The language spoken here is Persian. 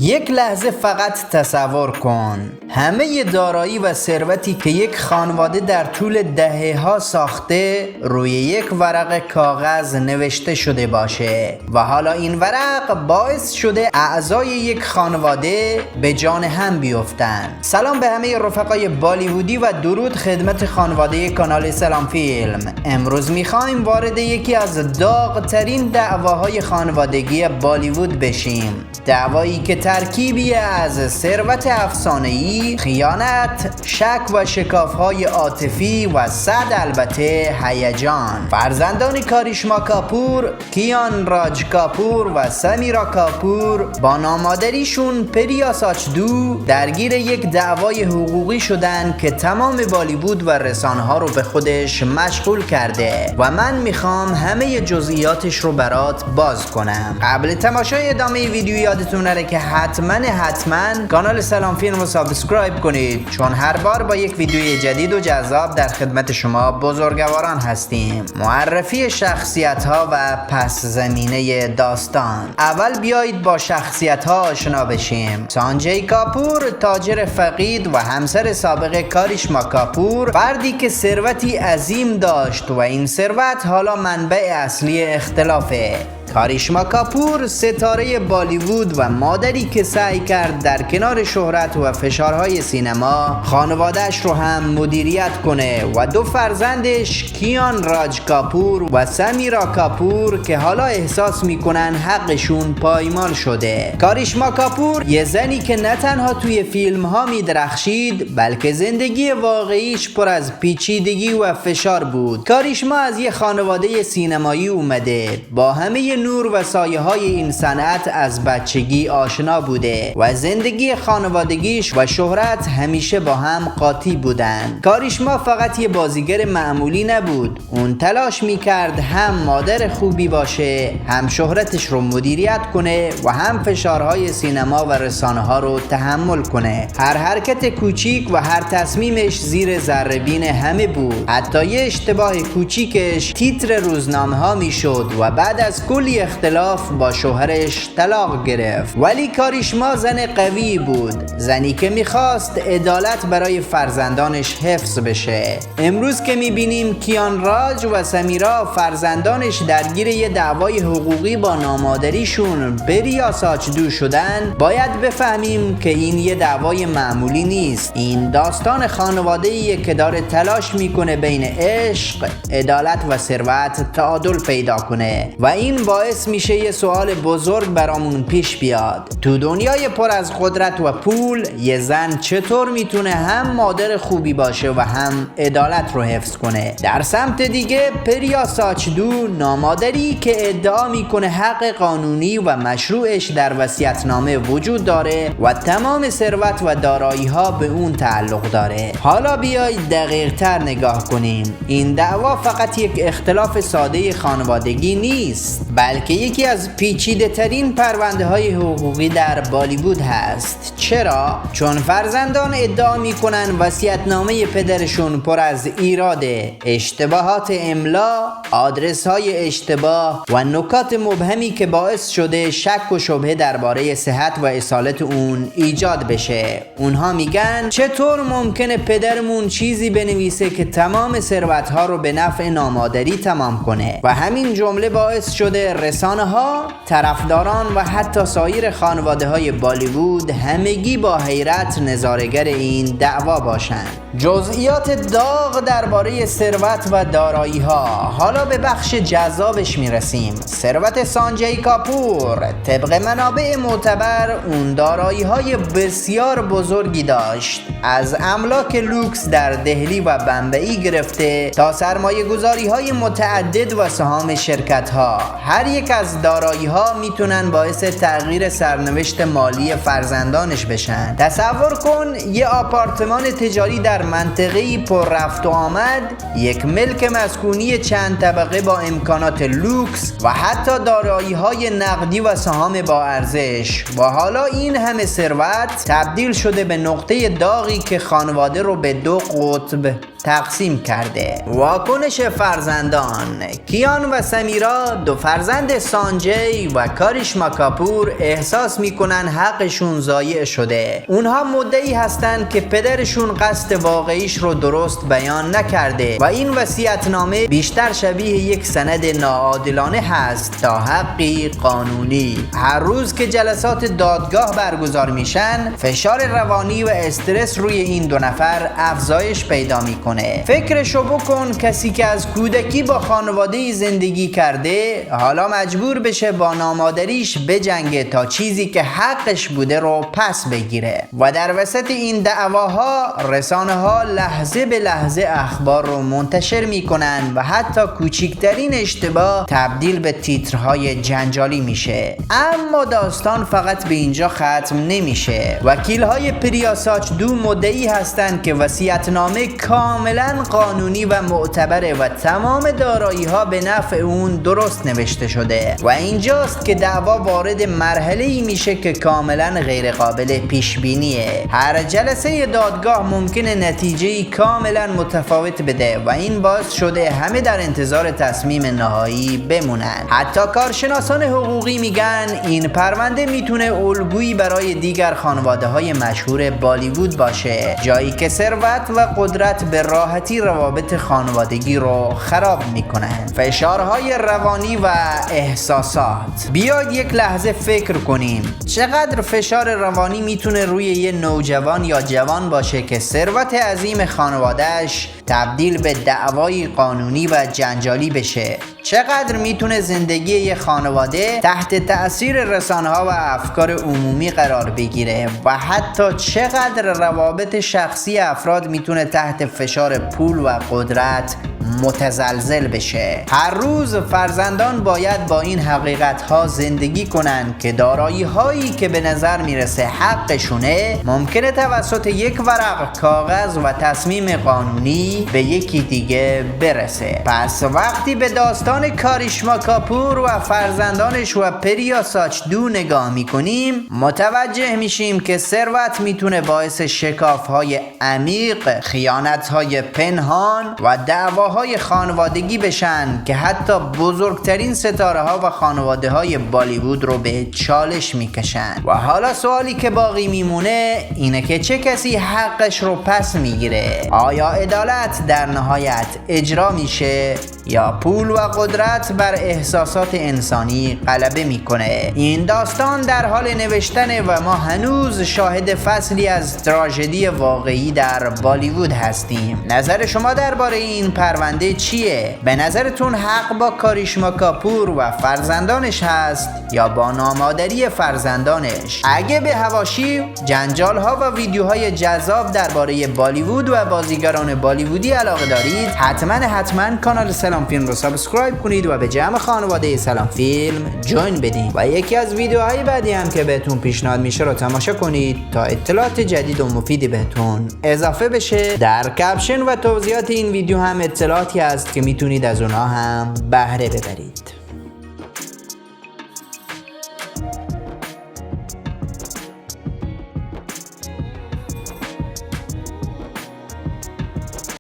یک لحظه فقط تصور کن همه دارایی و ثروتی که یک خانواده در طول دهه‌ها ساخته روی یک ورق کاغذ نوشته شده باشه و حالا این ورق باعث شده اعضای یک خانواده به جان هم بیفتن. سلام به همه رفقای بالیوودی و درود خدمت خانواده کانال سلام فیلم. امروز میخوایم وارد یکی از داغ‌ترین دعواهای خانوادگی بالیوود بشیم، دعوایی که ترکیبی از ثروت افسانه‌ای، خیانت، شک و شکاف‌های عاطفی و صد البته هیجان. فرزندان کاریشما کاپور، کیان راج کاپور و سمیرا کاپور با نامادریشون پریا ساچدو درگیر یک دعوای حقوقی شدن که تمام بالیوود و رسانه‌ها رو به خودش مشغول کرده و من میخوام همه جزئیاتش رو برات باز کنم. قبل تماشای ادامه ویدیو یادتون نره که حتما کانال سلام فیلم رو سابسکرایب کنید، چون هر بار با یک ویدیوی جدید و جذاب در خدمت شما بزرگواران هستیم. معرفی شخصیت ها و پس زمینه داستان. اول بیایید با شخصیت ها آشنا بشیم. سانجی کاپور، تاجر فقید و همسر سابق کاریشما کاپور، فردی که ثروتی عظیم داشت و این ثروت حالا منبع اصلی اختلافه. کاریشما کاپور، ستاره بالیوود و مادری که سعی کرد در کنار شهرت و فشارهای سینما خانواده‌اش رو هم مدیریت کنه و دو فرزندش کیان راج کاپور و سمیرا کاپور که حالا احساس میکنن حقشون پایمال شده. کاریشما کاپور یه زنی که نه تنها توی فیلم ها میدرخشید بلکه زندگی واقعیش پر از پیچیدگی و فشار بود. کاریشما از یه خانواده سینمایی اومده، با همه نور و سایه های این صنعت از بچگی آشنا بوده و زندگی خانوادگیش و شهرت همیشه با هم قاطی بودن. کاریشما فقط یه بازیگر معمولی نبود، اون تلاش میکرد هم مادر خوبی باشه، هم شهرتش رو مدیریت کنه و هم فشارهای سینما و رسانه ها رو تحمل کنه. هر حرکت کوچیک و هر تصمیمش زیر ذره‌بین همه بود، حتی یه اشتباه کوچیکش تیتر روزنامه ها میشد و بعد از کلی اختلاف با شوهرش طلاق گرفت. ولی کاریشما زن قوی بود، زنی که میخواست عدالت برای فرزندانش حفظ بشه. امروز که میبینیم کیان راج و سمیرا فرزندانش درگیر یه دعوای حقوقی با نامادریشون پریا ساچدو شدن، باید بفهمیم که این یه دعوای معمولی نیست. این داستان خانواده‌ایه که داره تلاش میکنه بین عشق، عدالت و ثروت تعادل پیدا کنه و این باعث میشه یه سوال بزرگ برامون پیش بیاد. تو دنیای پر از قدرت و پول یه زن چطور میتونه هم مادر خوبی باشه و هم عدالت رو حفظ کنه؟ در سمت دیگه پریا ساچدو، نامادری که ادعا میکنه حق قانونی و مشروعش در وصیت‌نامه وجود داره و تمام ثروت و دارایی ها به اون تعلق داره. حالا بیایید دقیق تر نگاه کنیم. این دعوا فقط یک اختلاف ساده خانوادگی نیست، بلکه یکی از پیچیده ترین پرونده های حقوقی در بالیوود هست. چرا؟ چون فرزندان ادعا میکنن وصیت‌نامه پدرشون پر از ایراده، اشتباهات املا، آدرس های اشتباه و نکات مبهمی که باعث شده شک و شبهه درباره صحت و اصالت اون ایجاد بشه. اونها میگن چطور ممکنه پدرمون چیزی بنویسه که تمام ثروت ها رو به نفع نامادری تمام کنه؟ و همین جمله باعث شده رسانه ها، طرفداران و حتی سایر خانواده های بالیوود همگی با حیرت نظاره‌گر این دعوا باشند. جزئیات داغ درباره ثروت و دارایی ها. حالا به بخش جذابش میرسیم. ثروت سانجی کاپور، طبق منابع معتبر اون دارایی های بسیار بزرگی داشت، از املاک لوکس در دهلی و بمبئی گرفته تا سرمایه گذاری های متعدد و سهام شرکت ها. هر یک از دارایی ها میتونن باعث تغییر سرنوشت مالی فرزندانش بشن. تصور کن یه آپارتمان تجاری در منطقه‌ای پر رفت و آمد، یک ملک مسکونی چند طبقه با امکانات لوکس و حتی دارایی های نقدی و سهام با ارزش، و حالا این همه ثروت تبدیل شده به نقطه داغی که خانواده رو به دو قطب تقسیم کرده. واکنش فرزندان: کیان و سمیرا، دو فرزند سانجی و کاریشما کاپور، احساس میکنن حقشون ضایع شده. اونها مدعی هستند که پدرشون قصد واقعیش رو درست بیان نکرده و این وصیت‌نامه بیشتر شبیه یک سند ناعادلانه هست تا حقی قانونی. هر روز که جلسات دادگاه برگزار میشن، فشار روانی و استرس روی این دو نفر افزایش پیدا میکنه. فکرشو بکن کسی که از کودکی با خانواده زندگی کرده حالا مجبور بشه با نامادریش بجنگه تا چیزی که حقش بوده رو پس بگیره. و در وسط این دعواها رسانه ها لحظه به لحظه اخبار رو منتشر میکنن و حتی کوچکترین اشتباه تبدیل به تیترهای جنجالی میشه. اما داستان فقط به اینجا ختم نمیشه. وکیل‌های پریا ساچدو مدعی هستند که وصیت‌نامه کاملا قانونی و معتبره و تمام دارایی‌ها به نفع اون درست نوشته شده و اینجاست که دعوا وارد مرحله‌ای میشه که کاملا غیر قابل پیش بینیه. هر جلسه دادگاه ممکنه نتیجه‌ای کاملا متفاوت بده و این باعث شده همه در انتظار تصمیم نهایی بمونن. حتی کارشناسان حقوقی میگن این پرونده میتونه الگویی برای دیگر خانواده‌های مشهور بالیوود باشه، جایی که ثروت و قدرت به راحتی روابط خانوادگی رو خراب میکنن. فشارهای روانی و احساسات: بیاید یک لحظه فکر کنیم چقدر فشار روانی میتونه روی یه نوجوان یا جوان باشه که ثروت عظیم خانواده‌اش تبدیل به دعوای قانونی و جنجالی بشه. چقدر میتونه زندگی یه خانواده تحت تأثیر رسانه‌ها و افکار عمومی قرار بگیره و حتی چقدر روابط شخصی افراد میتونه تحت فشار پول و قدرت متزلزل بشه. هر روز فرزندان باید با این حقیقت ها زندگی کنن که دارایی هایی که به نظر میرسه حقشونه ممکنه توسط یک ورق کاغذ و تصمیم قانونی به یکی دیگه برسه. پس وقتی به داستان کاریشما کاپور و فرزندانش و پریا ساچدو نگاه میکنیم متوجه میشیم که ثروت میتونه باعث شکاف های عمیق، خیانت های پنهان و دعواهای خانوادگی بشن که حتی بزرگترین ستاره ها و خانواده های بالیوود رو به چالش میکشن. و حالا سوالی که باقی میمونه اینه که چه کسی حقش رو پس میگیره؟ آیا عدالت در نهایت اجرا میشه یا پول و قدرت بر احساسات انسانی غلبه میکنه؟ این داستان در حال نوشتنه و ما هنوز شاهد فصلی از تراژدی واقعی در بالیوود هستیم. نظر شما درباره این پرونده چیه؟ به نظرتون حق با کاریشما کاپور و فرزندانش هست یا با نامادری فرزندانش؟ اگه به حواشی، جنجال ها و ویدیوهای جذاب درباره بالیوود و بازیگران بالیوودی علاقه دارید، حتما کانال سلام فیلم رو سابسکرایب کنید و به جمع خانواده سلام فیلم جوین بدین و یکی از ویدیوهای بعدی هم که بهتون پیشنهاد میشه رو تماشا کنید تا اطلاعات جدید و مفیدی بهتون اضافه بشه. در کپشن و توضیحات این ویدیو هم اطلاعاتی هست که میتونید از اونها هم بهره ببرید.